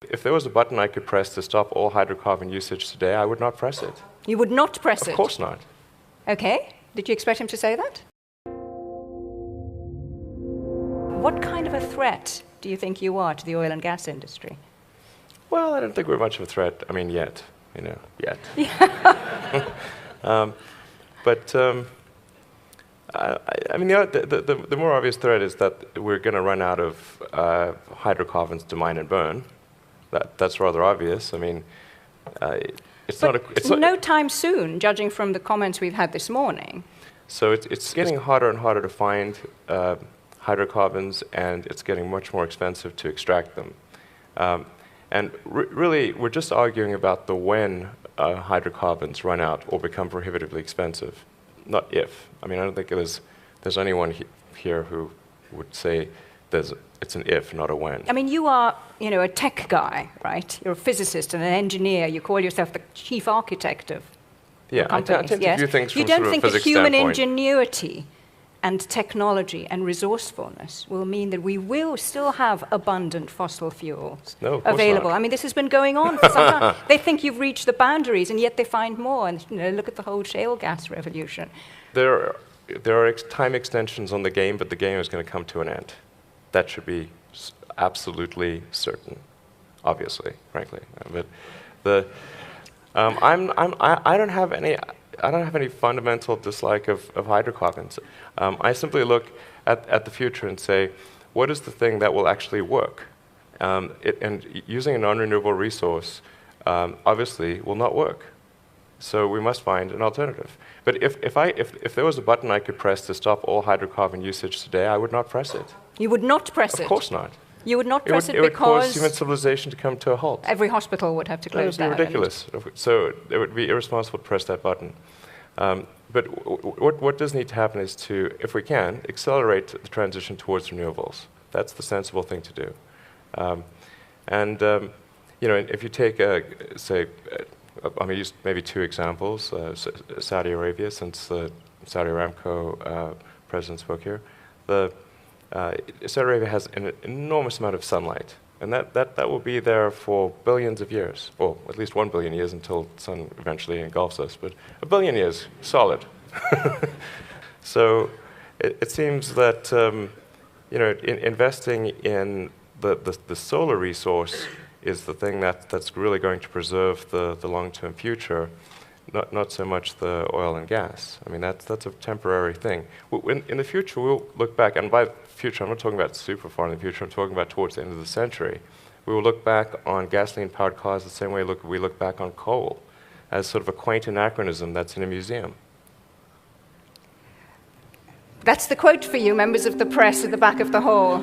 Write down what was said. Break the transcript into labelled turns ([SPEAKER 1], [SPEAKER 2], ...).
[SPEAKER 1] If there was a button I could press to stop all hydrocarbon usage today, I would not press it.
[SPEAKER 2] You would not press it?
[SPEAKER 1] Of course not.
[SPEAKER 2] Okay. Did you expect him to say that? What kind of a threat do you think you are to the oil and gas industry?
[SPEAKER 1] Well, I don't think we're much of a threat. I mean, yet. Yet. I mean, the more obvious threat is that we're going to run out of hydrocarbons to mine and burn. That's rather obvious. I mean, it's not. It's
[SPEAKER 2] no time soon, judging from the comments we've had this morning.
[SPEAKER 1] So it's getting harder and harder to find hydrocarbons, and it's getting much more expensive to extract them. And really, we're just arguing about the when hydrocarbons run out or become prohibitively expensive, not if. I mean, I don't think there's anyone here who would say it's an if, not a when.
[SPEAKER 2] I mean, you are, a tech guy, right? You're a physicist and an engineer. You call yourself the chief architect of companies.
[SPEAKER 1] I tend to view things from
[SPEAKER 2] you don't
[SPEAKER 1] sort of
[SPEAKER 2] think
[SPEAKER 1] a
[SPEAKER 2] that
[SPEAKER 1] physics
[SPEAKER 2] human
[SPEAKER 1] standpoint.
[SPEAKER 2] ingenuity and technology and resourcefulness will mean that we will still have abundant fossil fuels available?
[SPEAKER 1] Not.
[SPEAKER 2] I mean, this has been going on for some time. They think you've reached the boundaries, and yet they find more. And look at the whole shale gas revolution.
[SPEAKER 1] There are time extensions on the game, but the game is going to come to an end. That should be absolutely certain, obviously, frankly. But I don't have any fundamental dislike of hydrocarbons. I simply look at the future and say, what is the thing that will actually work? And using a non-renewable resource, obviously, will not work. So we must find an alternative. But if there was a button I could press to stop all hydrocarbon usage today, I would not press it.
[SPEAKER 2] You would not press it?
[SPEAKER 1] Of course not.
[SPEAKER 2] You would not press it because...
[SPEAKER 1] It would cause human civilization to come to a halt.
[SPEAKER 2] Every hospital would have to close down.
[SPEAKER 1] That would be ridiculous. So it would be irresponsible to press that button. But what does need to happen is to, if we can, accelerate the transition towards renewables. That's the sensible thing to do. If you take, I'm going to use maybe two examples. Saudi Arabia, since the Saudi Aramco president spoke here. Saudi Arabia has an enormous amount of sunlight, and that will be there for billions of years, or at least 1 billion years until the sun eventually engulfs us, but 1 billion years, solid. So it seems that investing in the solar resource is the thing that's really going to preserve the long-term future, not so much the oil and gas. I mean, that's a temporary thing. In the future, we'll look back, and by future, I'm not talking about super far in the future, I'm talking about towards the end of the century. We will look back on gasoline-powered cars the same way we look back on coal, as sort of a quaint anachronism that's in a museum.
[SPEAKER 2] That's the quote for you, members of the press at the back of the hall.